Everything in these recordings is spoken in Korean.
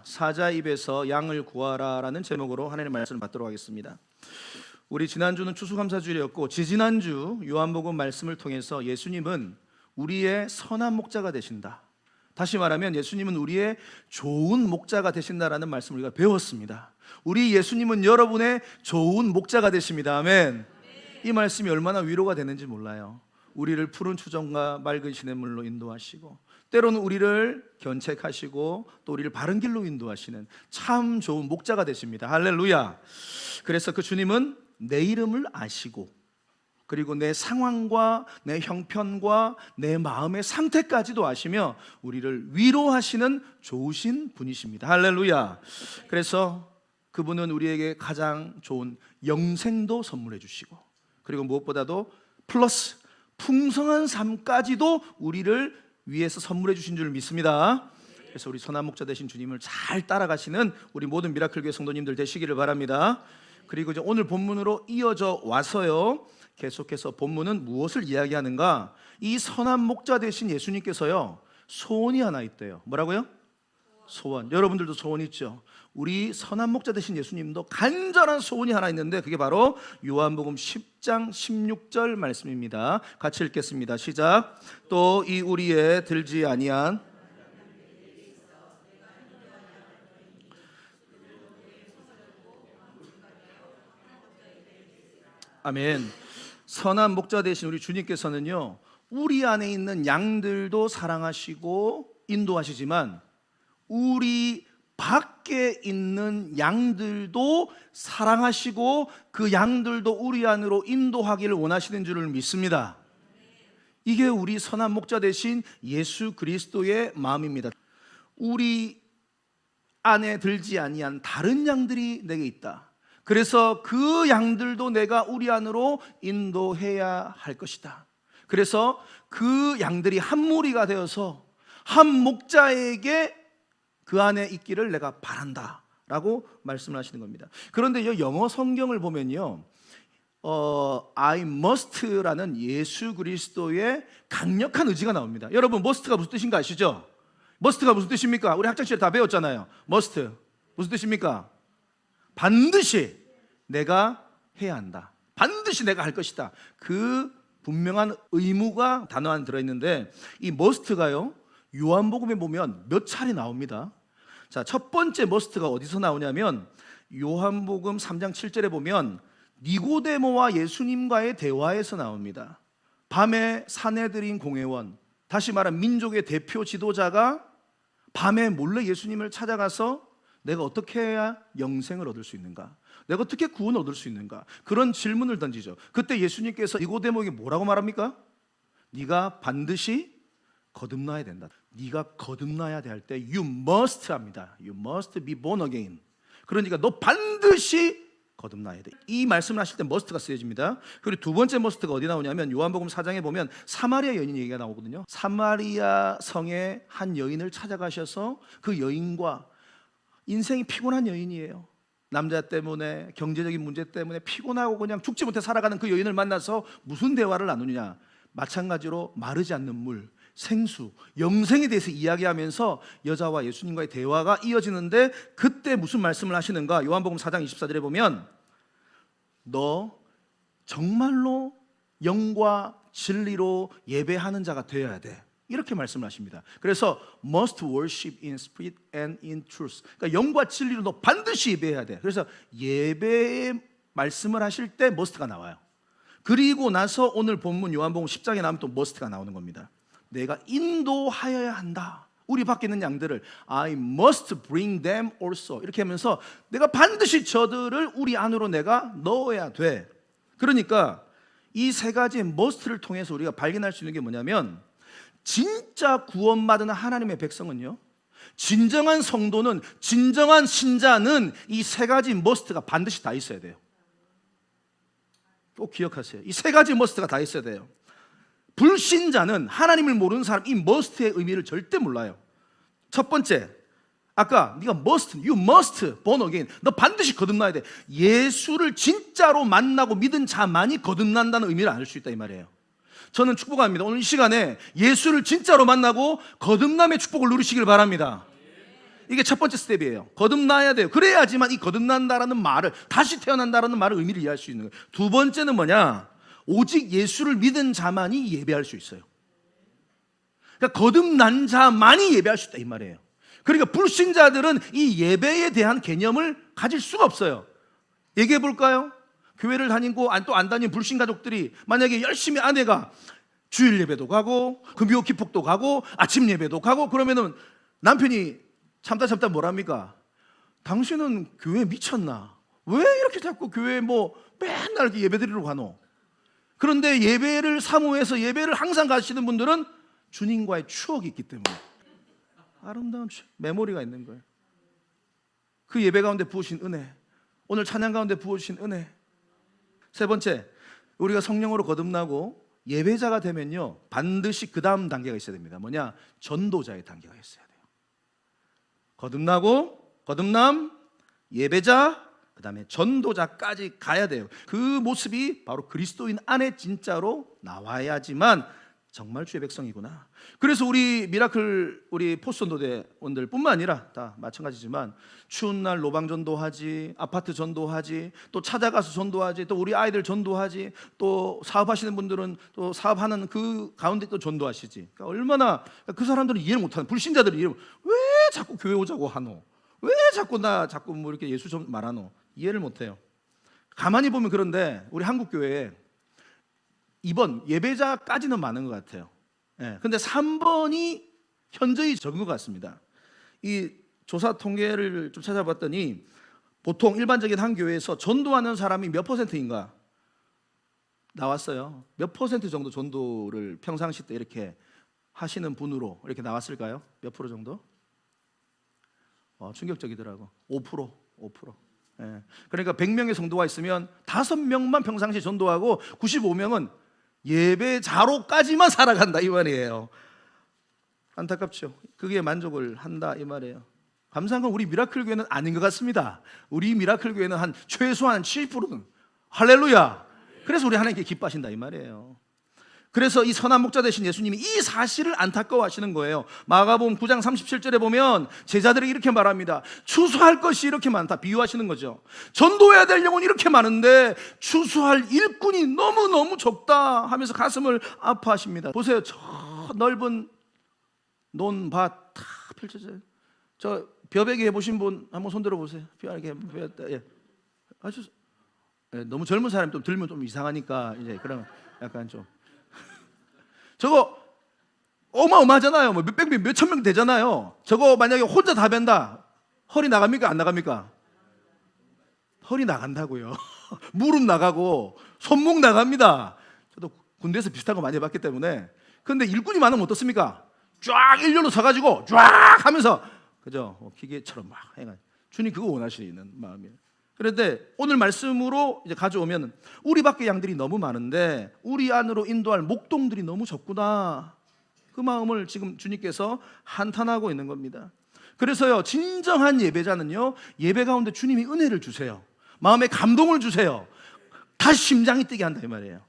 사자 입에서 양을 구하라라는 제목으로 하나님의 말씀을 받도록 하겠습니다. 우리 지난주는 추수감사주일이었고 지지난주 요한복음 말씀을 통해서 예수님은 우리의 선한 목자가 되신다, 다시 말하면 예수님은 우리의 좋은 목자가 되신다라는 말씀을 우리가 배웠습니다. 우리 예수님은 여러분의 좋은 목자가 되십니다. 아멘. 이 말씀이 얼마나 위로가 되는지 몰라요. 우리를 푸른 추정과 맑은 시냇물로 인도하시고 때로는 우리를 견책하시고 또 우리를 바른 길로 인도하시는 참 좋은 목자가 되십니다. 할렐루야. 그래서 그 주님은 내 이름을 아시고 그리고 내 상황과 내 형편과 내 마음의 상태까지도 아시며 우리를 위로하시는 좋으신 분이십니다. 할렐루야. 그래서 그분은 우리에게 가장 좋은 영생도 선물해 주시고 그리고 무엇보다도 플러스 풍성한 삶까지도 우리를 위해서 선물해 주신 줄 믿습니다. 그래서 우리 선한 목자 되신 주님을 잘 따라가시는 우리 모든 미라클교회 성도님들 되시기를 바랍니다. 그리고 이제 오늘 본문으로 이어져 와서요, 계속해서 본문은 무엇을 이야기하는가? 이 선한 목자 되신 예수님께서요, 소원이 하나 있대요. 뭐라고요? 소원. 여러분들도 소원 있죠? 우리 선한 목자 되신 예수님도 간절한 소원이 하나 있는데 그게 바로 요한복음 10장 16절 말씀입니다. 같이 읽겠습니다. 시작. 또 이 우리에 들지 아니한 아멘. 선한 목자 되신 우리 주님께서는요, 우리 안에 있는 양들도 사랑하시고 인도하시지만 우리 밖에 있는 양들도 사랑하시고 그 양들도 우리 안으로 인도하기를 원하시는 줄을 믿습니다. 이게 우리 선한 목자 되신 예수 그리스도의 마음입니다. 우리 안에 들지 아니한 다른 양들이 내게 있다. 그래서 그 양들도 내가 우리 안으로 인도해야 할 것이다. 그래서 그 양들이 한 무리가 되어서 한 목자에게 그 안에 있기를 내가 바란다 라고 말씀을 하시는 겁니다. 그런데 이 영어 성경을 보면요, I must라는 예수 그리스도의 강력한 의지가 나옵니다. 여러분, must가 무슨 뜻인가 아시죠? must가 무슨 뜻입니까? 우리 학창시절에 다 배웠잖아요. must 무슨 뜻입니까? 반드시 내가 해야 한다, 반드시 내가 할 것이다. 그 분명한 의무가 단어 안에 들어있는데 이 must가요, 요한복음에 보면 몇 차례 나옵니다. 자, 첫 번째 머스트가 어디서 나오냐면 요한복음 3장 7절에 보면 니고데모와 예수님과의 대화에서 나옵니다. 밤에 사내들인 공회원, 다시 말하면 민족의 대표 지도자가 밤에 몰래 예수님을 찾아가서 내가 어떻게 해야 영생을 얻을 수 있는가, 내가 어떻게 구원을 얻을 수 있는가, 그런 질문을 던지죠. 그때 예수님께서 니고데모에게 뭐라고 말합니까? 네가 반드시 거듭나야 된다. 네가 거듭나야 될 때 you must 합니다. You must be born again. 그러니까 너 반드시 거듭나야 돼. 이 말씀을 하실 때 must가 쓰여집니다. 그리고 두 번째 must가 어디 나오냐면 요한복음 4장에 보면 사마리아 여인 얘기가 나오거든요. 사마리아 성에 한 여인을 찾아가셔서 그 여인과, 인생이 피곤한 여인이에요. 남자 때문에, 경제적인 문제 때문에 피곤하고 그냥 죽지 못해 살아가는 그 여인을 만나서 무슨 대화를 나누느냐? 마찬가지로 마르지 않는 물, 생수, 영생에 대해서 이야기하면서 여자와 예수님과의 대화가 이어지는데 그때 무슨 말씀을 하시는가? 요한복음 4장 24절에 보면 너 정말로 영과 진리로 예배하는 자가 되어야 돼, 이렇게 말씀을 하십니다. 그래서 must worship in spirit and in truth. 그러니까 영과 진리로 너 반드시 예배해야 돼. 그래서 예배의 말씀을 하실 때 must가 나와요. 그리고 나서 오늘 본문 요한복음 10장에 나오면 또 must가 나오는 겁니다. 내가 인도하여야 한다. 우리 밖에 있는 양들을 I must bring them also. 이렇게 하면서 내가 반드시 저들을 우리 안으로 내가 넣어야 돼. 그러니까 이 세 가지의 must를 통해서 우리가 발견할 수 있는 게 뭐냐면, 진짜 구원받은 하나님의 백성은요, 진정한 성도는, 진정한 신자는 이 세 가지 must가 반드시 다 있어야 돼요. 꼭 기억하세요. 이 세 가지 must가 다 있어야 돼요. 불신자는, 하나님을 모르는 사람, 이 must의 의미를 절대 몰라요. 첫 번째, 아까 네가 you must born again. 너 반드시 거듭나야 돼. 예수를 진짜로 만나고 믿은 자만이 거듭난다는 의미를 알 수 있다 이 말이에요. 저는 축복합니다. 오늘 이 시간에 예수를 진짜로 만나고 거듭남의 축복을 누리시길 바랍니다. 이게 첫 번째 스텝이에요. 거듭나야 돼요. 그래야지만 이 거듭난다라는 말을, 다시 태어난다라는 말을 의미를 이해할 수 있는 거예요. 두 번째는 뭐냐? 오직 예수를 믿은 자만이 예배할 수 있어요. 그러니까 거듭난 자만이 예배할 수 있다 이 말이에요. 그러니까 불신자들은 이 예배에 대한 개념을 가질 수가 없어요. 얘기해 볼까요? 교회를 다니고 또 안 다니는 불신 가족들이 만약에 열심히 아내가 주일 예배도 가고 금요 기폭도 가고 아침 예배도 가고 그러면은 남편이 참다 뭐랍니까? 당신은 교회 미쳤나? 왜 이렇게 자꾸 교회 맨날 이렇게 예배 드리러 가노? 그런데 예배를 사모해서 예배를 항상 가시는 분들은 주님과의 추억이 있기 때문에 아름다운 메모리가 있는 거예요. 그 예배 가운데 부으신 은혜, 오늘 찬양 가운데 부어주신 은혜. 세 번째, 우리가 성령으로 거듭나고 예배자가 되면요 반드시 그 다음 단계가 있어야 됩니다. 뭐냐? 전도자의 단계가 있어야 돼요. 거듭남, 예배자, 그 다음에 전도자까지 가야 돼요. 그 모습이 바로 그리스도인 안에 진짜로 나와야지만 정말 주의 백성이구나. 그래서 우리 미라클, 우리 포스전도대원들 뿐만 아니라 다 마찬가지지만 추운 날 로방 전도하지, 아파트 전도하지, 또 찾아가서 전도하지, 또 우리 아이들 전도하지, 또 사업하시는 분들은 또 사업하는 그 가운데 또 전도하시지. 그러니까 얼마나 그 사람들은 이해를 못하는, 불신자들은 이해를 왜 자꾸 교회 오자고 하노? 왜 자꾸 이렇게 예수 좀 말하노? 이해를 못해요. 가만히 보면 그런데 우리 한국 교회에 2번 예배자까지는 많은 것 같아요. 근데 3번이 현저히 적은 것 같습니다. 이 조사 통계를 좀 찾아봤더니 보통 일반적인 한 교회에서 전도하는 사람이 몇 %인가 나왔어요. 몇 % 정도 전도를 평상시 때 이렇게 하시는 분으로 이렇게 나왔을까요? 몇 프로 정도? 충격적이더라고. 5%. 그러니까 100명의 성도가 있으면 5명만 평상시 전도하고 95명은 예배자로까지만 살아간다 이 말이에요. 안타깝죠. 그게 만족을 한다 이 말이에요. 감사한 건 우리 미라클 교회는 아닌 것 같습니다. 우리 미라클 교회는 한 최소한 70%는 할렐루야. 그래서 우리 하나님께 기뻐하신다 이 말이에요. 그래서 이 선한 목자 되신 예수님이 이 사실을 안타까워하시는 거예요. 마가복음 9장 37절에 보면 제자들이 이렇게 말합니다. 추수할 것이 이렇게 많다. 비유하시는 거죠. 전도해야 될 영혼이 이렇게 많은데 추수할 일꾼이 너무너무 적다 하면서 가슴을 아파하십니다. 보세요. 저 넓은 논밭 다 펼쳐져요. 저 벼베기 해보신 분 한번 손들어 보세요. 벼베기 아주 너무 젊은 사람이 좀 들면 좀 이상하니까 이제 그런 약간 좀 저거 어마어마하잖아요. 몇백 명, 몇천 명 되잖아요. 저거 만약에 혼자 다 벤다 허리 나갑니까? 안 나갑니까? 허리 나간다고요. 무릎 나가고 손목 나갑니다. 저도 군대에서 비슷한 거 많이 해봤기 때문에. 근데 일꾼이 많으면 어떻습니까? 쫙 일렬로 서가지고 쫙 하면서 그죠? 기계처럼 막 해가지고 주님 그거 원하시는 마음이에요. 그런데 오늘 말씀으로 이제 가져오면 우리 밖에 양들이 너무 많은데 우리 안으로 인도할 목동들이 너무 적구나. 그 마음을 지금 주님께서 한탄하고 있는 겁니다. 그래서요 진정한 예배자는요 예배 가운데 주님이 은혜를 주세요. 마음에 감동을 주세요. 다시 심장이 뛰게 한다 이 말이에요.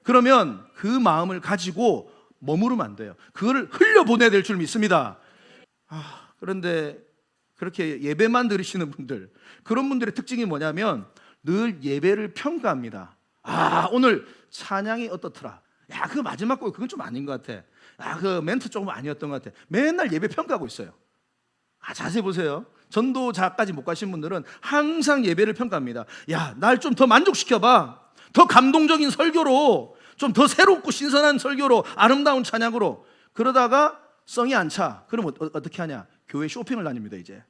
그러면 그 마음을 가지고 머무르면 안 돼요. 그거를 흘려보내야 될 줄 믿습니다. 그런데 그렇게 예배만 드리시는 분들, 그런 분들의 특징이 뭐냐면 늘 예배를 평가합니다. 오늘 찬양이 어떻더라. 야, 그 마지막 곡 그건 좀 아닌 것 같아. 그 멘트 조금 아니었던 것 같아. 맨날 예배 평가하고 있어요. 자세히 보세요. 전도자까지 못 가신 분들은 항상 예배를 평가합니다. 야, 날 좀 더 만족시켜봐. 더 감동적인 설교로, 좀 더 새롭고 신선한 설교로, 아름다운 찬양으로. 그러다가 성이 안 차. 그럼 어떻게 하냐? 교회 쇼핑을 다닙니다. 이제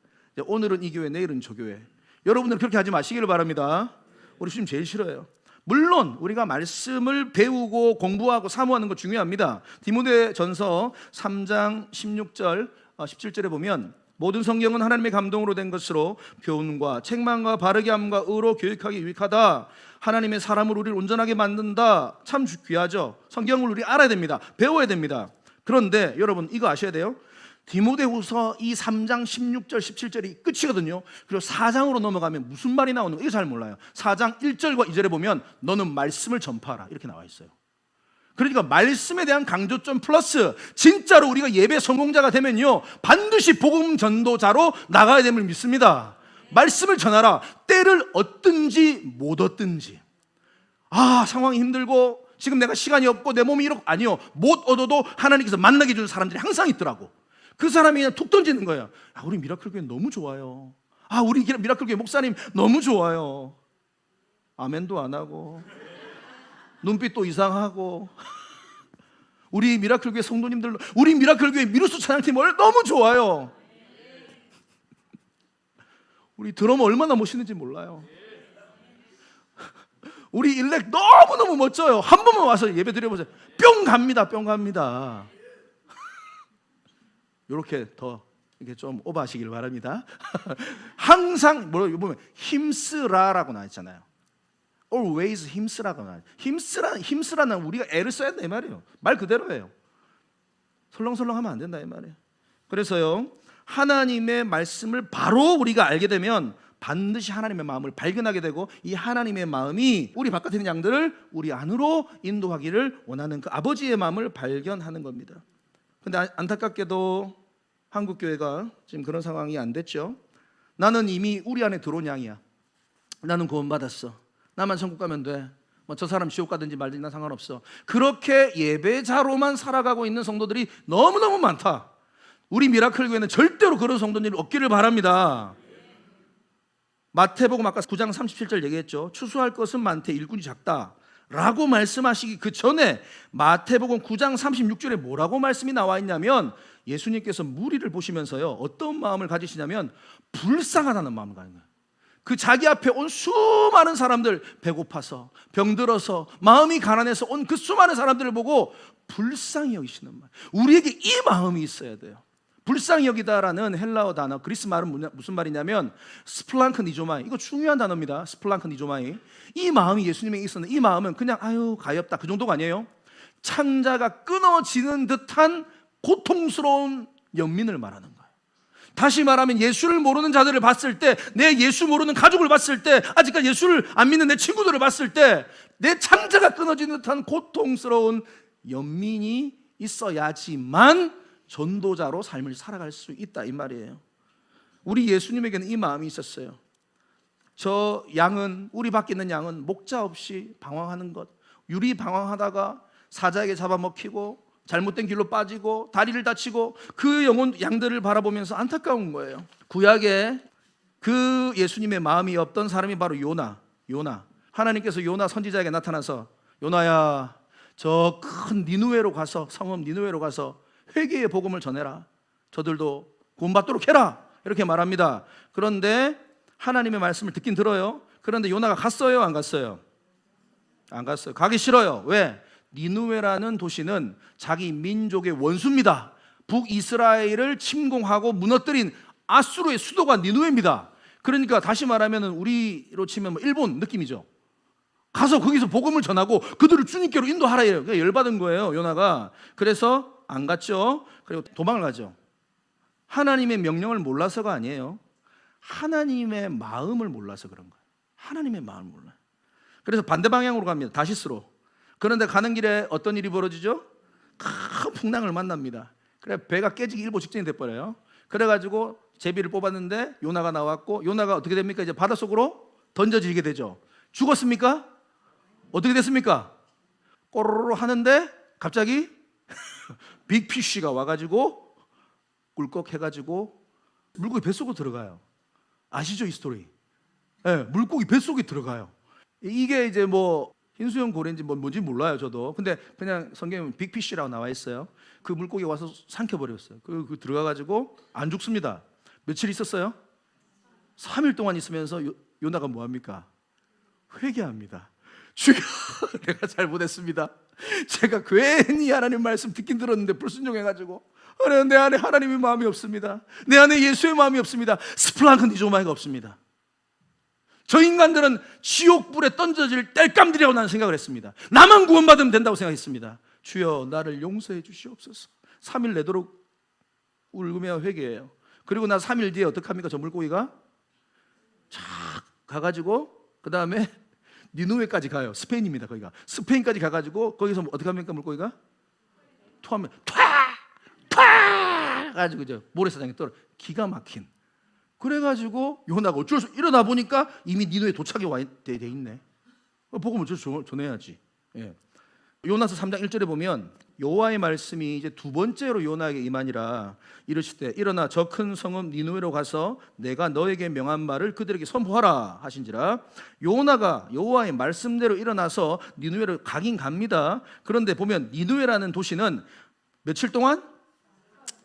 오늘은 이 교회, 내일은 저 교회. 여러분들 그렇게 하지 마시기를 바랍니다. 우리 주님 제일 싫어요. 물론 우리가 말씀을 배우고 공부하고 사모하는 거 중요합니다. 디모데전서 3장 16절 17절에 보면 모든 성경은 하나님의 감동으로 된 것으로 교훈과 책망과 바르게 함과 의로 교육하기 유익하다. 하나님의 사람을 우리를 온전하게 만든다. 참 귀하죠. 성경을 우리 알아야 됩니다. 배워야 됩니다. 그런데 여러분 이거 아셔야 돼요. 디모데후서 이 3장 16절 17절이 끝이거든요. 그리고 4장으로 넘어가면 무슨 말이 나오는 거 이거 잘 몰라요. 4장 1절과 2절에 보면 너는 말씀을 전파하라 이렇게 나와 있어요. 그러니까 말씀에 대한 강조점 플러스 진짜로 우리가 예배 성공자가 되면요, 반드시 복음 전도자로 나가야 됨을 믿습니다. 말씀을 전하라. 때를 얻든지 못 얻든지. 상황이 힘들고 지금 내가 시간이 없고 내 몸이 이렇고, 아니요, 못 얻어도 하나님께서 만나게 해주는 사람들이 항상 있더라고. 그 사람이 그냥 툭 던지는 거예요. 우리 미라클교회 너무 좋아요. 우리 미라클교회 목사님 너무 좋아요. 아멘도 안 하고 눈빛도 이상하고 우리 미라클교회 성도님들, 우리 미라클교회 미루스 찬양팀 너무 좋아요. 우리 드럼 얼마나 멋있는지 몰라요. 우리 일렉 너무너무 멋져요. 한 번만 와서 예배 드려보세요. 뿅 갑니다. 뿅 갑니다. 이렇게 더 이렇게 좀 오버하시길 바랍니다. 항상 뭐라고 보면 힘쓰라라고 나왔잖아요. always 힘쓰라고 나와요. 힘쓰라는 우리가 애를 써야 된다 이 말이에요. 말 그대로예요. 설렁설렁하면 안 된다 이 말이에요. 그래서요, 하나님의 말씀을 바로 우리가 알게 되면 반드시 하나님의 마음을 발견하게 되고, 이 하나님의 마음이 우리 바깥에 있는 양들을 우리 안으로 인도하기를 원하는 그 아버지의 마음을 발견하는 겁니다. 그런데 안타깝게도 한국교회가 지금 그런 상황이 안 됐죠. 나는 이미 우리 안에 들어온 양이야. 나는 구원받았어. 나만 천국 가면 돼. 저 사람 지옥 가든지 말든지 난 상관없어. 그렇게 예배자로만 살아가고 있는 성도들이 너무너무 많다. 우리 미라클 교회는 절대로 그런 성도들이 없기를 바랍니다. 마태복음 아까 9장 37절 얘기했죠. 추수할 것은 많되 일꾼이 작다 라고 말씀하시기 그 전에 마태복음 9장 36절에 뭐라고 말씀이 나와 있냐면, 예수님께서 무리를 보시면서요, 어떤 마음을 가지시냐면 불쌍하다는 마음을 가진 거예요. 그 자기 앞에 온 수많은 사람들, 배고파서 병들어서 마음이 가난해서 온 그 수많은 사람들을 보고 불쌍히 여기시는 말. 우리에게 이 마음이 있어야 돼요. 불쌍히 여기다라는 헬라어 단어, 그리스 말은 무슨 말이냐면 스플랑크 니조마이. 이거 중요한 단어입니다. 스플랑크 니조마이. 이 마음이 예수님에게 있었는데, 이 마음은 그냥 가엾다 그 정도가 아니에요. 창자가 끊어지는 듯한 고통스러운 연민을 말하는 거예요. 다시 말하면 예수를 모르는 자들을 봤을 때, 내 예수 모르는 가족을 봤을 때, 아직까지 예수를 안 믿는 내 친구들을 봤을 때 내 창자가 끊어지는 듯한 고통스러운 연민이 있어야지만 전도자로 삶을 살아갈 수 있다 이 말이에요. 우리 예수님에게는 이 마음이 있었어요. 저 양은, 우리 밖에 있는 양은 목자 없이 방황하는 것, 유리 방황하다가 사자에게 잡아먹히고 잘못된 길로 빠지고 다리를 다치고 그 영혼 양들을 바라보면서 안타까운 거예요. 구약에 그 예수님의 마음이 없던 사람이 바로 요나. 하나님께서 요나 선지자에게 나타나서, 요나야, 저 큰 니느웨로 가서, 성읍 니느웨로 가서 회개의 복음을 전해라. 저들도 구원받도록 해라. 이렇게 말합니다. 그런데 하나님의 말씀을 듣긴 들어요. 그런데 요나가 갔어요, 안 갔어요? 안 갔어요. 가기 싫어요. 왜? 니느웨라는 도시는 자기 민족의 원수입니다. 북이스라엘을 침공하고 무너뜨린 아수르의 수도가 니느웨입니다. 그러니까 다시 말하면 우리로 치면 일본 느낌이죠. 가서 거기서 복음을 전하고 그들을 주님께로 인도하라. 열받은 거예요, 요나가. 그래서 안 갔죠. 그리고 도망을 가죠. 하나님의 명령을 몰라서가 아니에요. 하나님의 마음을 몰라서 그런 거예요. 하나님의 마음을 몰라요. 그래서 반대 방향으로 갑니다. 다시스로. 그런데 가는 길에 어떤 일이 벌어지죠? 큰 풍랑을 만납니다. 그래 배가 깨지기 일보 직전이 돼버려요. 그래가지고 제비를 뽑았는데 요나가 나왔고, 요나가 어떻게 됩니까? 이제 바닷속으로 던져지게 되죠. 죽었습니까? 어떻게 됐습니까? 꼬르르 하는데 갑자기 빅피쉬가 와가지고 꿀꺽 해가지고 물고기 뱃속으로 들어가요. 아시죠, 이 스토리? 네, 물고기 뱃속에 들어가요. 이게 이제 뭐 흰수염 고래인지 뭔지 몰라요, 저도. 근데 그냥 성경에 빅피쉬라고 나와 있어요. 그 물고기 와서 삼켜버렸어요. 그 들어가가지고 안 죽습니다. 며칠 있었어요? 3일 동안 있으면서 요나가 뭐합니까? 회개합니다. 주여, 내가 잘못했습니다. 제가 괜히 하나님 말씀 듣긴 들었는데 불순종해가지고 내 안에 하나님의 마음이 없습니다. 내 안에 예수의 마음이 없습니다. 스플랑크 니조마이가 없습니다. 저 인간들은 지옥불에 던져질 땔감들이라고 나는 생각을 했습니다. 나만 구원받으면 된다고 생각했습니다. 주여, 나를 용서해 주시옵소서. 3일 내도록 울으며 회개해요. 그리고 나 3일 뒤에 어떡합니까? 저 물고기가 쫙 가가지고 그 다음에 니누웨까지 가요. 스페인입니다. 거기가 스페인까지 가가지고 거기서 어떻게 합니까? 물고기가 토하면 탁 가지고 이제 모래사장에 떨어. 기가 막힌. 그래가지고 요나가 어쩔 수 일어나 보니까 이미 니누에 도착이 돼 있네. 복음을 전해야지. 예. 요나서 3장 1절에 보면 여호와의 말씀이 이제 두 번째로 요나에게 임하니라. 이르실 때 일어나 저 큰 성읍 니누에로 가서 내가 너에게 명한 말을 그들에게 선포하라 하신지라. 요나가 여호와의 말씀대로 일어나서 니누에로 가긴 갑니다. 그런데 보면 니누에라는 도시는 며칠 동안?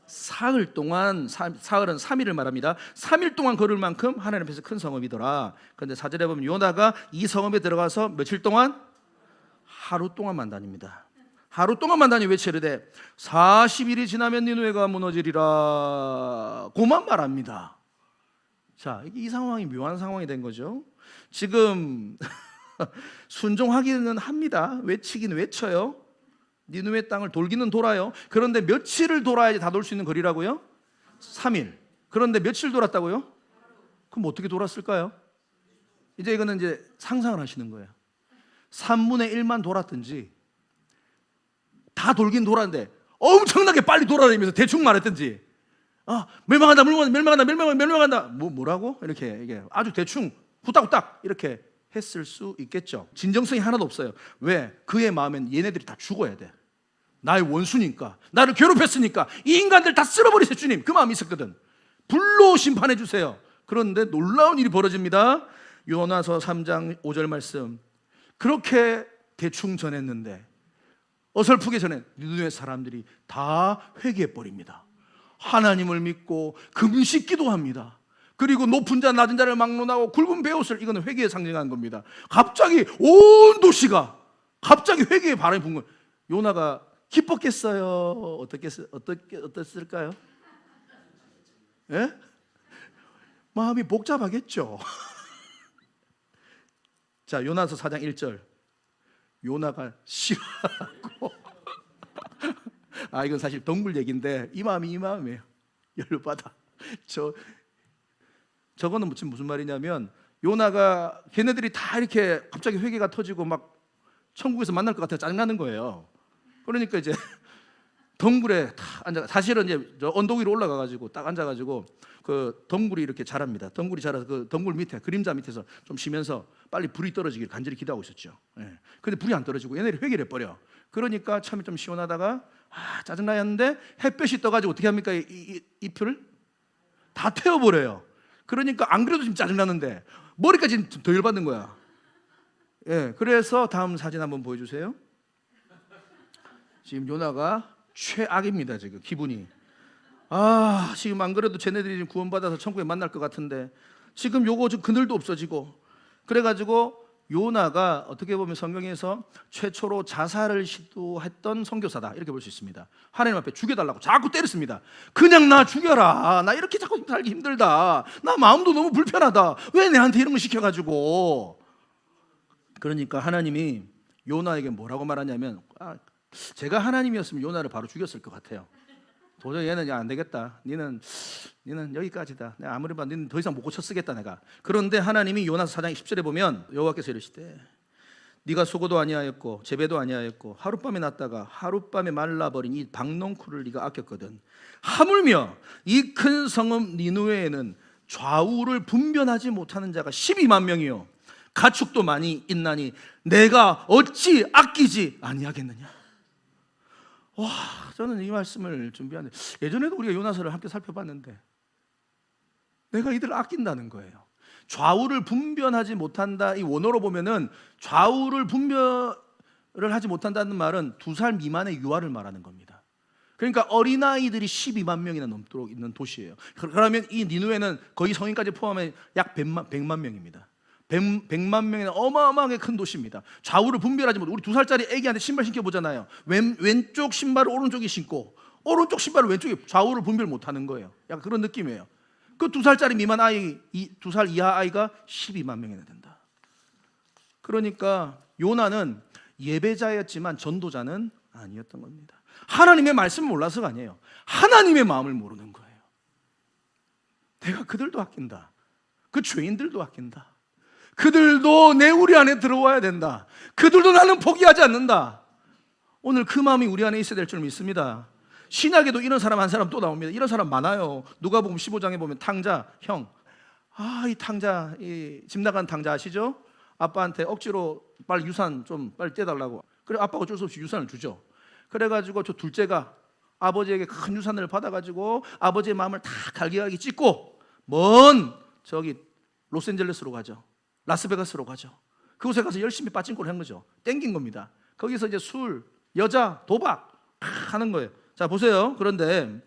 사흘 동안, 사흘은 3일을 말합니다. 3일 동안 걸을 만큼 하나님 앞에서 큰 성읍이더라. 그런데 4절에 보면 요나가 이 성읍에 들어가서 며칠 동안? 하루 동안만 다닙니다. 하루 동안만 다니 외치르되 40일이 지나면 니누에가 무너지리라. 고만 말합니다. 자, 이 상황이 묘한 상황이 된 거죠. 지금 순종하기는 합니다. 외치기는 외쳐요. 니누에 땅을 돌기는 돌아요. 그런데 며칠을 돌아야지 다 돌 수 있는 거리라고요? 3일. 그런데 며칠 돌았다고요? 그럼 어떻게 돌았을까요? 이제 이거는 이제 상상을 하시는 거예요. 3분의 1만 돌았든지 다 돌긴 돌았는데 엄청나게 빨리 돌아다니면서 대충 말했든지 멸망한다, 멸망한다. 뭐라고? 이렇게 이게 아주 대충 후딱후딱 이렇게 했을 수 있겠죠. 진정성이 하나도 없어요. 왜? 그의 마음엔 얘네들이 다 죽어야 돼. 나의 원수니까, 나를 괴롭혔으니까 이 인간들 다 쓸어버리세요 주님. 그 마음이 있었거든. 불로 심판해 주세요. 그런데 놀라운 일이 벌어집니다. 요나서 3장 5절 말씀. 그렇게 대충 전했는데 어설프게 전해 니누에 사람들이 다 회개해 버립니다. 하나님을 믿고 금식 기도합니다. 그리고 높은 자 낮은 자를 막론하고 굵은 베옷을, 이거는 회개에 상징하는 겁니다. 갑자기 온 도시가 갑자기 회개의 바람이 분 거예요. 요나가 기뻤겠어요? 어땠을까요? 예? 마음이 복잡하겠죠. 자, 요나서 4장 1절. 요나가 싫어하고 이건 사실 동물 얘기인데 이 마음이에요. 열받아. 저거는 지금 무슨 말이냐면 요나가 걔네들이 다 이렇게 갑자기 회개가 터지고 막 천국에서 만날 것 같아 짜증나는 거예요. 그러니까 이제 덩굴에 다 앉아. 사실은 이제 저 언덕 위로 올라가가지고 딱 앉아가지고 그 덩굴이 이렇게 자랍니다. 덩굴이 자라서 그 덩굴 밑에 그림자 밑에서 좀 쉬면서 빨리 불이 떨어지길 간절히 기도하고 있었죠. 예. 근데 불이 안 떨어지고 얘네들이 회개를 해버려. 그러니까 참이 좀 시원하다가 짜증나야 하는데 햇볕이 떠가지고 어떻게 합니까? 잎을 다 태워버려요. 그러니까 안 그래도 지금 짜증나는데 머리까지 더 열받는 거야. 예. 그래서 다음 사진 한번 보여주세요. 지금 요나가 최악입니다. 지금 기분이. 지금 안 그래도 쟤네들이 구원받아서 천국에 만날 것 같은데 지금 요거 좀 그늘도 없어지고. 그래가지고 요나가 어떻게 보면 성경에서 최초로 자살을 시도했던 선교사다 이렇게 볼 수 있습니다. 하나님 앞에 죽여달라고 자꾸 때렸습니다. 그냥 나 죽여라. 나 이렇게 자꾸 살기 힘들다. 나 마음도 너무 불편하다. 왜 내한테 이런 걸 시켜가지고. 그러니까 하나님이 요나에게 뭐라고 말하냐면 제가 하나님이었으면 요나를 바로 죽였을 것 같아요. 도저히 얘는 안 되겠다. 니는 여기까지다. 내가 아무리 봐도 니는 더 이상 못 고쳐 쓰겠다 내가. 그런데 하나님이 요나서 4장 10절에 보면 여호와께서 이르시되 네가 수고도 아니하였고 재배도 아니하였고 하룻밤에 났다가 하룻밤에 말라버린 이 박농쿨을 네가 아꼈거든. 하물며 이 큰 성읍 니누웨에는 좌우를 분별하지 못하는 자가 12만 명이요 가축도 많이 있나니 내가 어찌 아끼지 아니하겠느냐. 저는 이 말씀을 준비하는데 예전에도 우리가 요나서를 함께 살펴봤는데 내가 이들을 아낀다는 거예요. 좌우를 분별하지 못한다. 이 원어로 보면은 좌우를 분별을 하지 못한다는 말은 2살 미만의 유아를 말하는 겁니다. 그러니까 어린아이들이 12만 명이나 넘도록 있는 도시예요. 그러면 이 니누에는 거의 성인까지 포함해 약 100만 명입니다. 100만 명이나 어마어마하게 큰 도시입니다. 좌우를 분별하지 못해. 우리 2살짜리 애기한테 신발 신겨보잖아요. 왼쪽 신발을 오른쪽에 신고 오른쪽 신발을 왼쪽에, 좌우를 분별 못하는 거예요. 약간 그런 느낌이에요. 그 2살짜리 미만 아이, 2살 이하 아이가 12만 명이나 된다. 그러니까 요나는 예배자였지만 전도자는 아니었던 겁니다. 하나님의 말씀을 몰라서가 아니에요. 하나님의 마음을 모르는 거예요. 내가 그들도 아낀다. 그 죄인들도 아낀다. 그들도 내 우리 안에 들어와야 된다. 그들도 나는 포기하지 않는다. 오늘 그 마음이 우리 안에 있어야 될 줄 믿습니다. 신약에도 이런 사람 한 사람 또 나옵니다. 이런 사람 많아요. 누가복음 15장에 보면 탕자 형, 이 탕자, 이 집 나간 탕자 아시죠? 아빠한테 억지로 빨리 유산 좀 빨리 떼달라고. 그래 아빠가 어쩔 수 없이 유산을 주죠. 그래가지고 저 둘째가 아버지에게 큰 유산을 받아가지고 아버지의 마음을 다 갈기갈기 찢고 먼 저기 로스앤젤레스로 가죠. 라스베가스로 가죠. 그곳에 가서 열심히 빠진꼴을 한 거죠. 땡긴 겁니다. 거기서 이제 술, 여자, 도박 하는 거예요. 자 보세요. 그런데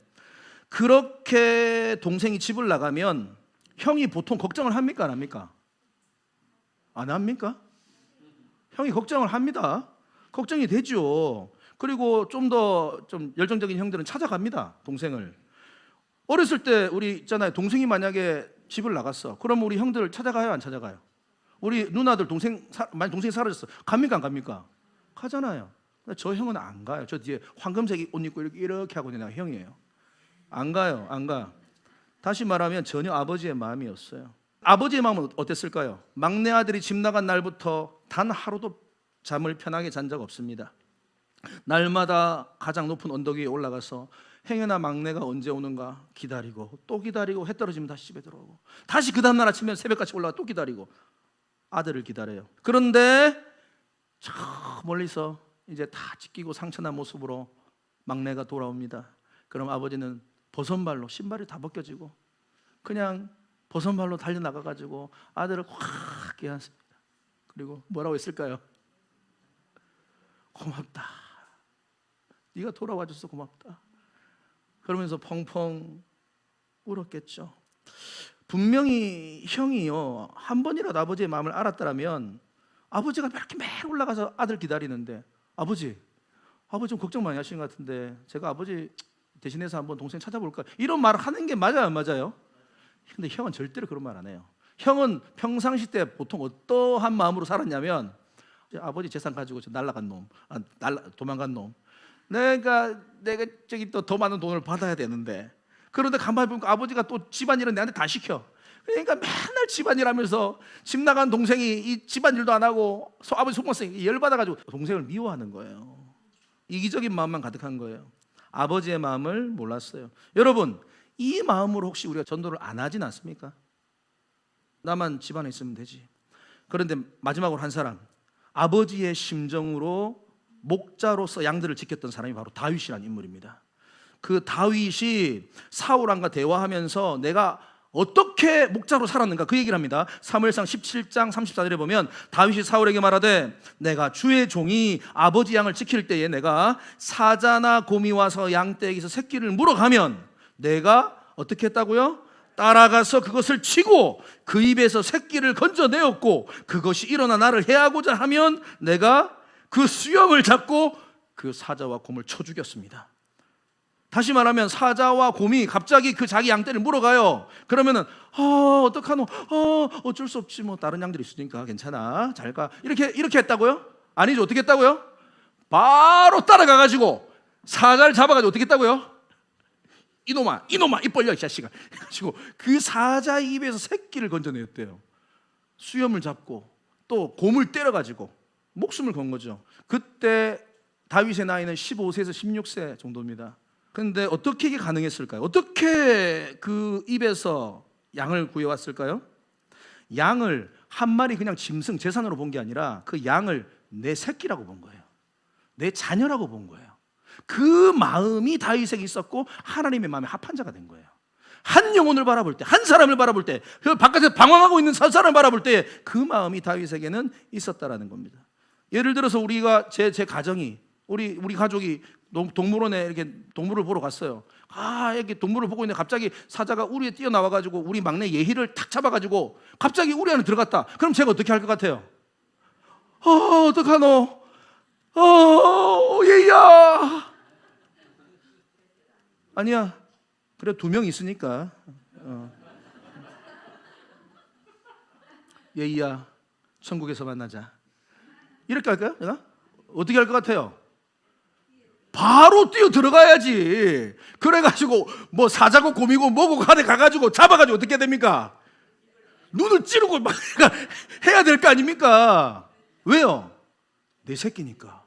그렇게 동생이 집을 나가면 형이 보통 걱정을 합니까 안 합니까? 안 합니까? 형이 걱정을 합니다. 걱정이 되죠. 그리고 좀 더 좀 열정적인 형들은 찾아갑니다. 동생을. 어렸을 때 우리 있잖아요. 동생이 만약에 집을 나갔어. 그럼 우리 형들 찾아가요 안 찾아가요? 우리 누나들 만약 동생이 사라졌어. 갑니까 안 갑니까? 가잖아요. 저 형은 안 가요. 저 뒤에 황금색 옷 입고 이렇게 하고 내가 형이에요. 안 가요. 안 가. 다시 말하면 전혀 아버지의 마음이었어요. 아버지의 마음은 어땠을까요? 막내 아들이 집 나간 날부터 단 하루도 잠을 편하게 잔 적 없습니다. 날마다 가장 높은 언덕 위에 올라가서 행여나 막내가 언제 오는가 기다리고 또 기다리고 해 떨어지면 다시 집에 들어오고 다시 그 다음날 아침에 새벽같이 올라가 또 기다리고 아들을 기다려요. 그런데 저 멀리서 이제 다 찢기고 상처난 모습으로 막내가 돌아옵니다. 그럼 아버지는 버선발로 신발이 다 벗겨지고 그냥 버선발로 달려나가가지고 아들을 확 껴안습니다. 그리고 뭐라고 했을까요? 고맙다. 네가 돌아와줘서 고맙다. 그러면서 펑펑 울었겠죠. 분명히 형이요 한 번이라도 아버지의 마음을 알았더라면 아버지가 이렇게 매일 올라가서 아들 기다리는데 아버지 좀 걱정 많이 하시는 것 같은데 제가 아버지 대신해서 한번 동생 찾아볼까 이런 말을 하는 게 맞아요 안 맞아요? 근데 형은 절대로 그런 말 안 해요. 형은 평상시 때 보통 어떠한 마음으로 살았냐면 아버지 재산 가지고 날라간 놈, 도망간 놈. 내가 저기 또 더 많은 돈을 받아야 되는데 그런데 가만히 보니까 아버지가 또 집안일은 내한테 다 시켜. 그러니까 맨날 집안일 하면서 집 나간 동생이 이 집안일도 안 하고 아버지 속마음이 열받아가지고 동생을 미워하는 거예요. 이기적인 마음만 가득한 거예요. 아버지의 마음을 몰랐어요. 여러분 이 마음으로 혹시 우리가 전도를 안 하진 않습니까? 나만 집안에 있으면 되지. 그런데 마지막으로 한 사람 아버지의 심정으로 목자로서 양들을 지켰던 사람이 바로 다윗이라는 인물입니다. 그 다윗이 사울왕과 대화하면서 내가 어떻게 목자로 살았는가 그 얘기를 합니다. 사무엘상 17장 34절에 보면 다윗이 사울에게 말하되 내가 주의 종이 아버지 양을 지킬 때에 내가 사자나 곰이 와서 양떼에게서 새끼를 물어가면 내가 어떻게 했다고요? 따라가서 그것을 치고 그 입에서 새끼를 건져내었고 그것이 일어나 나를 해하고자 하면 내가 그 수염을 잡고 그 사자와 곰을 쳐 죽였습니다. 다시 말하면 사자와 곰이 갑자기 그 자기 양떼를 물어가요. 그러면은 어떡하노? 어쩔 수 없지 뭐 다른 양들이 있으니까 괜찮아 잘 가 이렇게 했다고요? 아니죠. 어떻게 했다고요? 바로 따라가가지고 사자를 잡아가지고 어떻게 했다고요? 이놈아 입 벌려 이 자식아 해가지고 그 사자 입에서 새끼를 건져내었대요. 수염을 잡고 또 곰을 때려가지고 목숨을 건 거죠. 그때 다윗의 나이는 15세에서 16세 정도입니다. 그런데 어떻게 이게 가능했을까요? 어떻게 그 입에서 양을 구해왔을까요? 양을 한 마리 그냥 짐승 재산으로 본 게 아니라 그 양을 내 새끼라고 본 거예요. 내 자녀라고 본 거예요. 그 마음이 다윗에게 있었고 하나님의 마음에 합한 자가 된 거예요. 한 영혼을 바라볼 때, 한 사람을 바라볼 때, 그 바깥에서 방황하고 있는 사람을 바라볼 때 그 마음이 다윗에게는 있었다라는 겁니다. 예를 들어서 우리가 제 가정이 우리 가족이 동물원에 이렇게 동물을 보러 갔어요. 이렇게 동물을 보고 있는데 갑자기 사자가 우리에 뛰어나와가지고 우리 막내 예희를 탁 잡아가지고 갑자기 우리 안에 들어갔다. 그럼 제가 어떻게 할 것 같아요? 어떡하노? 예희야. 아니야. 그래 2명 있으니까. 예희야, 천국에서 만나자. 이렇게 할까요? 내가? 어떻게 할 것 같아요? 바로 뛰어 들어가야지. 그래가지고 뭐 사자고 곰이고 뭐고 간에 가가지고 잡아가지고 어떻게 됩니까? 눈을 찌르고 막 해야 될 거 아닙니까? 왜요? 내 새끼니까,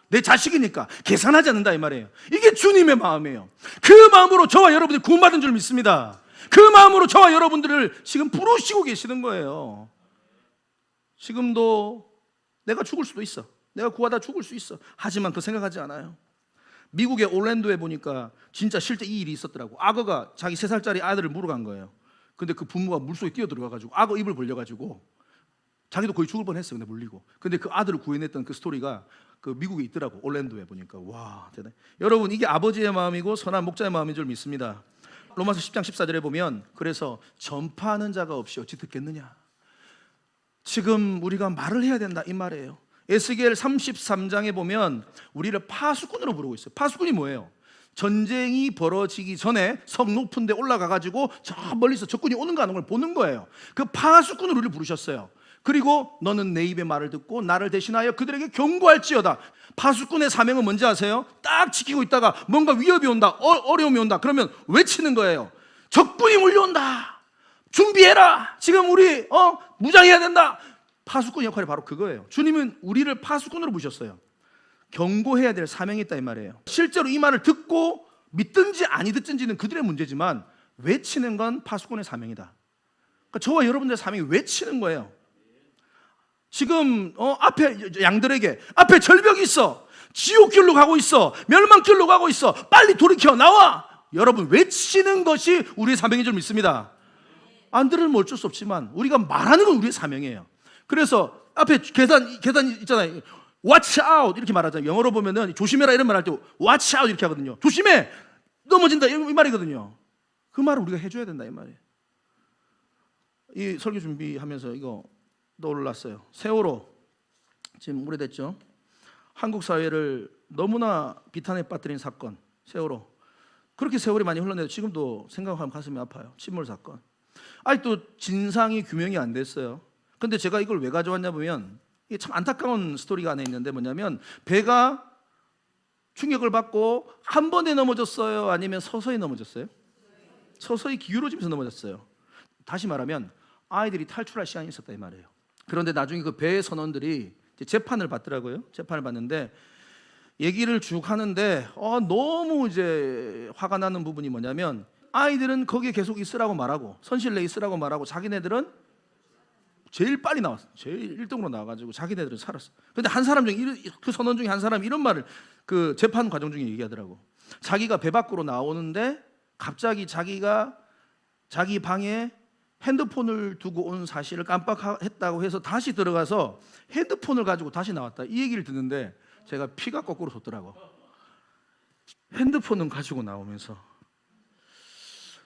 내 자식이니까 계산하지 않는다 이 말이에요. 이게 주님의 마음이에요. 그 마음으로 저와 여러분들이 구원받은 줄 믿습니다. 그 마음으로 저와 여러분들을 지금 부르시고 계시는 거예요. 지금도 내가 죽을 수도 있어, 내가 구하다 죽을 수 있어. 하지만 그 생각하지 않아요. 미국의 올랜도에 보니까 진짜 실제 이 일이 있었더라고. 악어가 자기 3살짜리 아들을 물어간 거예요. 근데 그 부모가 물속에 뛰어들어가가지고 악어 입을 벌려가지고 자기도 거의 죽을 뻔했어요. 근데 물리고. 근데 그 아들을 구해냈던 그 스토리가 그 미국에 있더라고. 올랜도에 보니까. 와, 대단해. 여러분, 이게 아버지의 마음이고 선한 목자의 마음인 줄 믿습니다. 로마서 10장 14절에 보면, 그래서 전파하는 자가 없이 어찌 듣겠느냐. 지금 우리가 말을 해야 된다 이 말이에요. 에스겔 33장에 보면 우리를 파수꾼으로 부르고 있어요. 파수꾼이 뭐예요? 전쟁이 벌어지기 전에 성 높은 데 올라가가지고 저 멀리서 적군이 오는 거 하는 걸 보는 거예요. 그 파수꾼으로 우리를 부르셨어요. 그리고 너는 내 입의 말을 듣고 나를 대신하여 그들에게 경고할지어다. 파수꾼의 사명은 뭔지 아세요? 딱 지키고 있다가 뭔가 위협이 온다, 어려움이 온다, 그러면 외치는 거예요. 적군이 몰려온다, 준비해라, 지금 우리 무장해야 된다. 파수꾼 역할이 바로 그거예요. 주님은 우리를 파수꾼으로 부르셨어요. 경고해야 될 사명이 있다 이 말이에요. 실제로 이 말을 듣고 믿든지 아니 듣든지는 그들의 문제지만 외치는 건 파수꾼의 사명이다. 그러니까 저와 여러분들의 사명이 외치는 거예요. 지금 앞에 양들에게 앞에 절벽이 있어, 지옥길로 가고 있어, 멸망길로 가고 있어, 빨리 돌이켜 나와. 여러분, 외치는 것이 우리의 사명인 줄 믿습니다. 안 들으면 어쩔 수 없지만 우리가 말하는 건 우리의 사명이에요. 그래서 앞에 계단 있잖아요. Watch out 이렇게 말하잖아요. 영어로 보면은 조심해라 이런 말 할 때 Watch out 이렇게 하거든요. 조심해, 넘어진다 이 말이거든요. 그 말을 우리가 해줘야 된다 이 말이에요. 이 설교 준비하면서 이거 떠올랐어요. 세월호 지금 오래됐죠. 한국 사회를 너무나 비탄에 빠뜨린 사건, 세월호. 그렇게 세월이 많이 흘렀는데 지금도 생각하면 가슴이 아파요. 침몰 사건. 아직도 진상이 규명이 안 됐어요. 근데 제가 이걸 왜 가져왔냐 보면 이게 참 안타까운 스토리가 안에 있는데, 뭐냐면 배가 충격을 받고 한 번에 넘어졌어요, 아니면 서서히 넘어졌어요? 서서히 기울어지면서 넘어졌어요. 다시 말하면 아이들이 탈출할 시간이 있었다 이 말이에요. 그런데 나중에 그 배의 선원들이 재판을 받더라고요. 재판을 받는데 얘기를 쭉 하는데 너무 이제 화가 나는 부분이 뭐냐면, 아이들은 거기에 계속 있으라고 말하고 선실내에 있으라고 말하고 자기네들은 제일 빨리 나왔어. 제일 1등으로 나와가지고 자기네들은 살았어. 근데 한 사람 중에 그 선원 중에 한 사람이 이런 말을 그 재판 과정 중에 얘기하더라고. 자기가 배 밖으로 나오는데 갑자기 자기가 자기 방에 핸드폰을 두고 온 사실을 깜빡했다고 해서 다시 들어가서 핸드폰을 가지고 다시 나왔다, 이 얘기를 듣는데 제가 피가 거꾸로 솟더라고. 핸드폰은 가지고 나오면서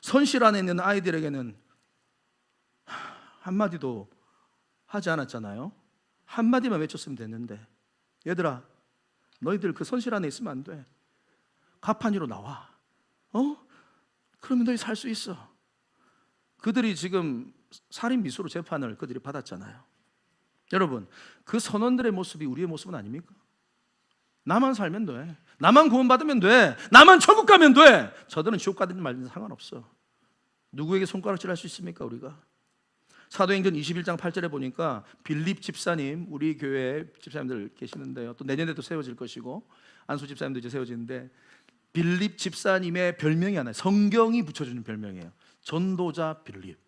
선실 안에 있는 아이들에게는 한마디도 하지 않았잖아요. 한마디만 외쳤으면 됐는데, 얘들아 너희들 그 선실 안에 있으면 안 돼. 갑판 위로 나와. 그러면 너희 살 수 있어. 그들이 지금 살인 미수로 재판을 그들이 받았잖아요. 여러분, 그 선원들의 모습이 우리의 모습은 아닙니까? 나만 살면 돼, 나만 구원받으면 돼, 나만 천국 가면 돼. 저들은 지옥 가든지 말든지 상관없어. 누구에게 손가락질 할 수 있습니까 우리가? 사도행전 21장 8절에 보니까 빌립 집사님, 우리 교회 집사님들 계시는데요, 또 내년에도 세워질 것이고 안수 집사님도 이제 세워지는데, 빌립 집사님의 별명이 하나예요. 성경이 붙여주는 별명이에요. 전도자 빌립.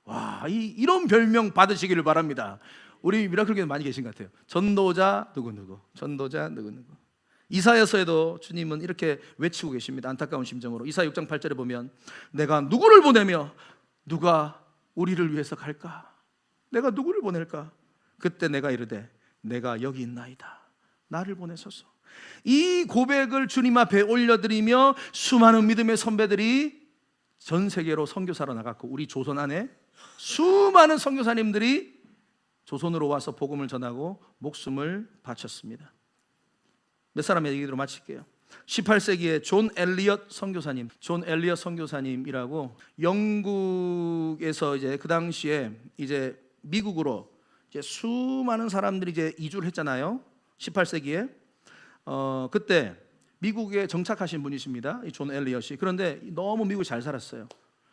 와, 이런 별명 받으시기를 바랍니다. 우리 미라클교회 많이 계신 것 같아요. 전도자 누구누구, 전도자 누구누구. 이사야서에도 주님은 이렇게 외치고 계십니다. 안타까운 심정으로. 이사야 6장 8절에 보면, 내가 누구를 보내며 누가 우리를 위해서 갈까? 내가 누구를 보낼까? 그때 내가 이르되 내가 여기 있나이다, 나를 보내소서. 이 고백을 주님 앞에 올려드리며 수많은 믿음의 선배들이 전 세계로 선교사로 나갔고, 우리 조선 안에 수많은 선교사님들이 조선으로 와서 복음을 전하고 목숨을 바쳤습니다. 몇 사람의 얘기로 마칠게요. 18세기에 존 엘리엇 선교사님, 존 엘리엇 선교사님이라고 영국에서 이제 그 당시에 이제 미국으로 이제 수많은 사람들이 이제 이주를 했잖아요. 18세기에 그때 미국에 정착하신 분이십니다. 이 존 엘리엇이. 그런데 너무 미국에 잘 살았어요.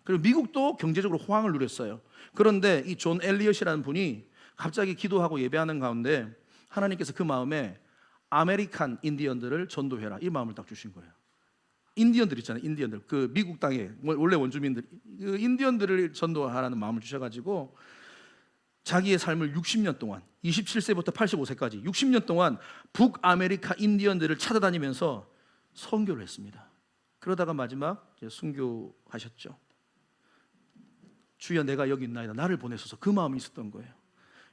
그리고 미국도 경제적으로 호황을 누렸어요. 그런데 이 존 엘리엇이라는 분이 갑자기 기도하고 예배하는 가운데 하나님께서 그 마음에 아메리칸 인디언들을 전도해라 이 마음을 딱 주신 거예요. 인디언들 있잖아요. 인디언들 그 미국 땅에 원래 원주민들 그 인디언들을 전도하라는 마음을 주셔가지고 자기의 삶을 60년 동안 27세부터 85세까지 60년 동안 북아메리카 인디언들을 찾아다니면서 선교를 했습니다. 그러다가 마지막 순교하셨죠. 주여 내가 여기 있나이다 나를 보내소서 그 마음이 있었던 거예요.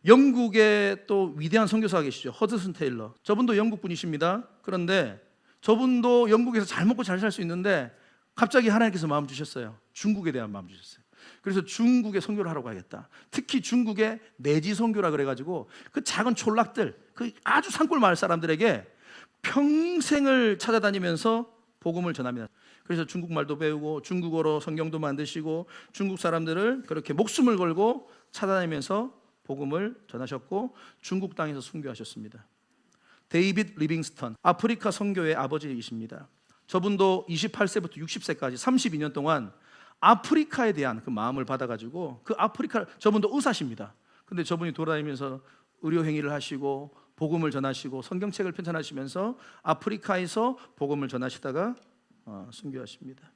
영국에 또 위대한 선교사가 계시죠. 허드슨 테일러. 저분도 영국 분이십니다. 그런데 저분도 영국에서 잘 먹고 잘 살 수 있는데 갑자기 하나님께서 마음 주셨어요. 중국에 대한 마음 주셨어요. 그래서 중국에 선교를 하러 가야겠다. 특히 중국의 내지 선교라 그래가지고 그 작은 촌락들, 그 아주 산골 마을 사람들에게 평생을 찾아다니면서 복음을 전합니다. 그래서 중국말도 배우고 중국어로 성경도 만드시고 중국 사람들을 그렇게 목숨을 걸고 찾아다니면서 복음을 전하셨고 중국 땅에서 순교하셨습니다. 데이빗 리빙스턴, 아프리카 선교의 아버지이십니다. 저분도 28세부터 60세까지 32년 동안 아프리카에 대한 그 마음을 받아가지고 그 아프리카, 저분도 의사십니다. 근데 저분이 돌아다니면서 의료 행위를 하시고 복음을 전하시고 성경책을 편찬하시면서 아프리카에서 복음을 전하시다가 순교하십니다.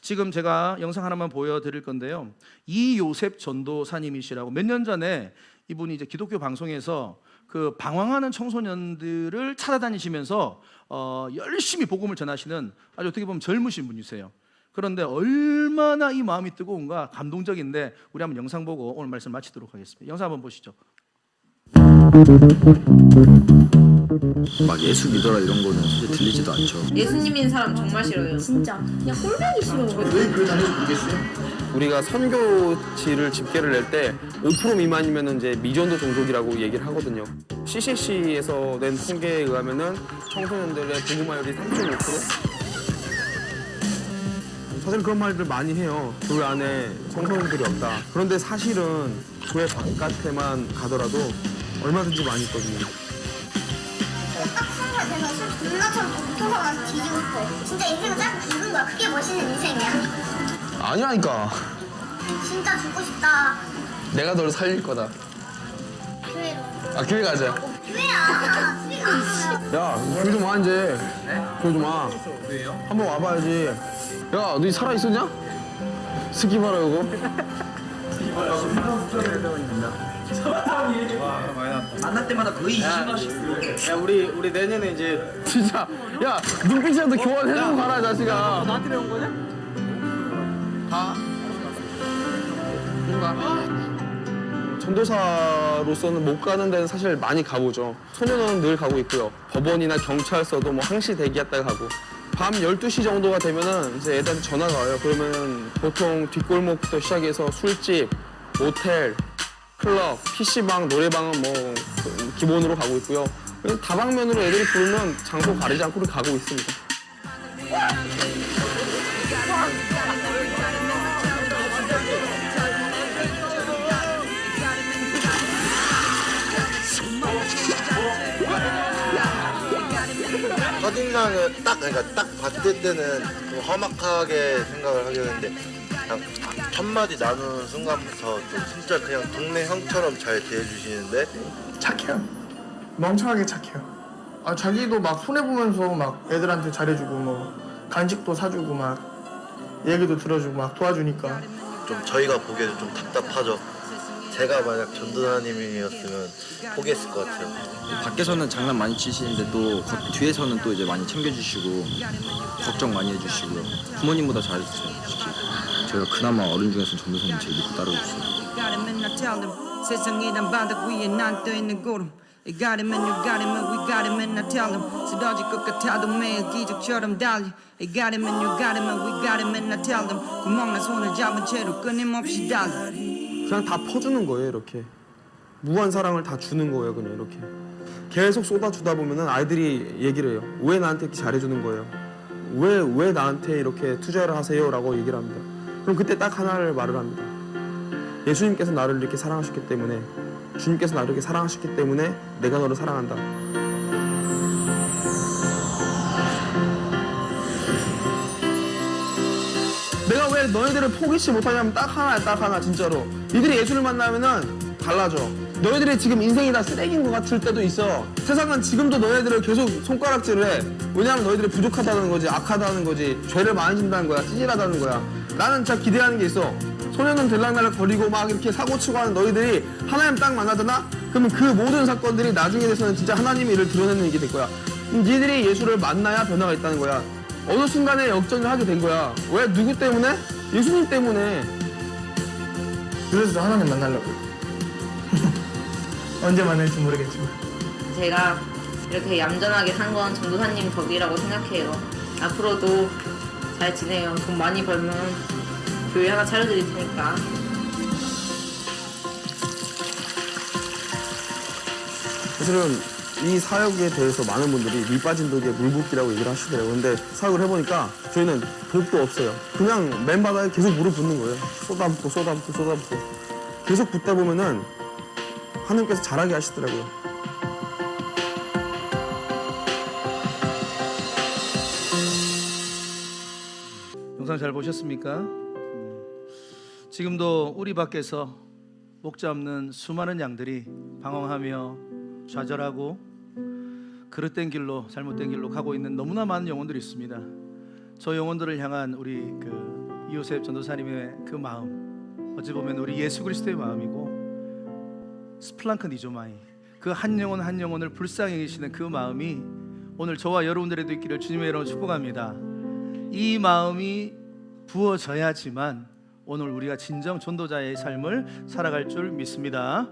지금 제가 영상 하나만 보여드릴 건데요. 이요셉 전도사님이시라고 몇 년 전에 이분이 이제 기독교 방송에서 그 방황하는 청소년들을 찾아다니시면서 열심히 복음을 전하시는 아주 어떻게 보면 젊으신 분이세요. 그런데 얼마나 이 마음이 뜨거운가 감동적인데 우리 한번 영상 보고 오늘 말씀 마치도록 하겠습니다. 영상 한번 보시죠. 막 예수 믿어라 이런 거는 사실 들리지도 않죠. 예수님인 사람 정말 싫어요. 진짜 그냥 꼴보기 싫어. 왜 그러는지 모르겠어요. 우리가 선교지를 집계를 낼 때 5% 미만이면 이제 미전도 종족이라고 얘기를 하거든요. CCC에서 낸 통계에 의하면은 청소년들의 복음화율이 3.5%. 사실 그런 말들 많이 해요. 교회 안에 청소년들이 없다. 그런데 사실은 교회 바깥에만 가더라도 얼마든지 많이 있거든요. 딱 순간 내가 누나처럼 복도가 뒤지고 싶어. 진짜 인생은 짧고 굵은 거야. 그게 멋있는 인생이야. 아니라니까. 진짜 죽고 싶다. 내가 너를 살릴 거다. 교회로. 아 교회 가자. 교회야. 교회 가면. 야, 교회 좀 와 이제. 교회 좀 와. 왜요? 한번 와봐야지. 야, 너 살아 있었냐? 스키 봐라 이거. 만날 때마다 거의 20만원씩. 야, 우리 내년에 이제 진짜 야 눈빛이라도 교환해주고 가라 자식아. 나한테 배운 거냐? 가. 뭔가 전도사로서는 못 가는 데는 사실 많이 가보죠. 소년원은 늘 가고 있고요. 법원이나 경찰서도 뭐 항시 대기했다가 가고. 밤 12시 정도가 되면은 이제 애들한테 전화가 와요. 그러면은 보통 뒷골목부터 시작해서 술집, 모텔, 클럽, PC방, 노래방은 뭐 기본으로 가고 있고요. 다방면으로 애들이 부르면 장소 가리지 않고 가고 있습니다. 첫인상은 그러니까 딱 봤을 때는 좀 험악하게 생각을 하게 되는데 그냥 첫 마디 나누는 순간부터 좀 진짜 그냥 동네 형처럼 잘 대해주시는데 착해요. 멍청하게 착해요. 아 자기도 막 손해 보면서 막 애들한테 잘해주고 뭐 간식도 사주고 막 얘기도 들어주고 막 도와주니까 좀 저희가 보기에도 좀 답답하죠. 제가 만약 전도사님이었으면 포기했을 것 같아요. 밖에서는 장난 많이 치시는데 또 뒤에서는 또 이제 많이 챙겨주시고 걱정 많이 해주시고요. 부모님보다 잘해주세요. 솔직히 제가 그나마 어른 중에서는 전도사님 제일 믿고 따르고 있어요. 세상이란 바닥 위에 난 떠있는 구름 You got him and you got him and we got him and I tell him 쓰러질 것 같아도 매일 기적처럼 달려 You got him and you got him and we got him and I tell him 구멍난 손을 잡은 채로 끊임없이 달려 그냥 다 퍼주는 거예요. 이렇게 무한 사랑을 다 주는 거예요. 그냥 이렇게 계속 쏟아주다 보면은 아이들이 얘기를 해요. 왜 나한테 이렇게 잘해주는 거예요? 왜 나한테 이렇게 투자를 하세요? 라고 얘기를 합니다. 그럼 그때 딱 하나를 말을 합니다. 예수님께서 나를 이렇게 사랑하셨기 때문에 주님께서 나를 이렇게 사랑하셨기 때문에 내가 너를 사랑한다. 내가 왜 너희들을 포기치 못하냐면 딱 하나야, 딱 하나. 진짜로 이들이 예수를 만나면은 달라져. 너희들이 지금 인생이 다 쓰레기인 것 같을 때도 있어. 세상은 지금도 너희들을 계속 손가락질을 해. 왜냐하면 너희들이 부족하다는 거지, 악하다는 거지, 죄를 많이 진다는 거야, 찌질하다는 거야. 나는 진짜 기대하는 게 있어. 소년은 들락날락 거리고 막 이렇게 사고치고 하는 너희들이 하나님 딱 만나잖아? 그러면 그 모든 사건들이 나중에 돼서는 진짜 하나님의 일을 드러내는 일이 될 거야. 니들이 예수를 만나야 변화가 있다는 거야. 어느 순간에 역전을 하게 된 거야. 왜? 누구 때문에? 예수님 때문에. 그래서 하나님 만나려고. 언제 만날지 모르겠지만. 제가 이렇게 얌전하게 산 건 전도사님 덕이라고 생각해요. 앞으로도 잘 지내요. 돈 많이 벌면 교회 하나 차려드릴 테니까. 사실은 이 사역에 대해서 많은 분들이 밀 빠진 독에 물 붓기라고 얘기를 하시더라고요. 근데 사역을 해보니까 저희는 독도 없어요. 그냥 맨바닥에 계속 물을 붓는 거예요. 쏟아붓고 쏟아붓고 쏟아붓고 계속 붓다 보면은 하나님께서 잘하게 하시더라고요. 영상 잘 보셨습니까? 지금도 우리 밖에서 목자 없는 수많은 양들이 방황하며 좌절하고 그릇된 길로, 잘못된 길로 가고 있는 너무나 많은 영혼들이 있습니다. 저 영혼들을 향한 우리 이요셉 전도사님의 그 마음, 어찌 보면 우리 예수 그리스도의 마음이고, 스플랑크 니조마이, 그 한 영혼 한 영혼을 불쌍히 여기시는 그 마음이 오늘 저와 여러분들에도 있기를 주님의 이름으로 축복합니다. 이 마음이 부어져야지만 오늘 우리가 진정 전도자의 삶을 살아갈 줄 믿습니다.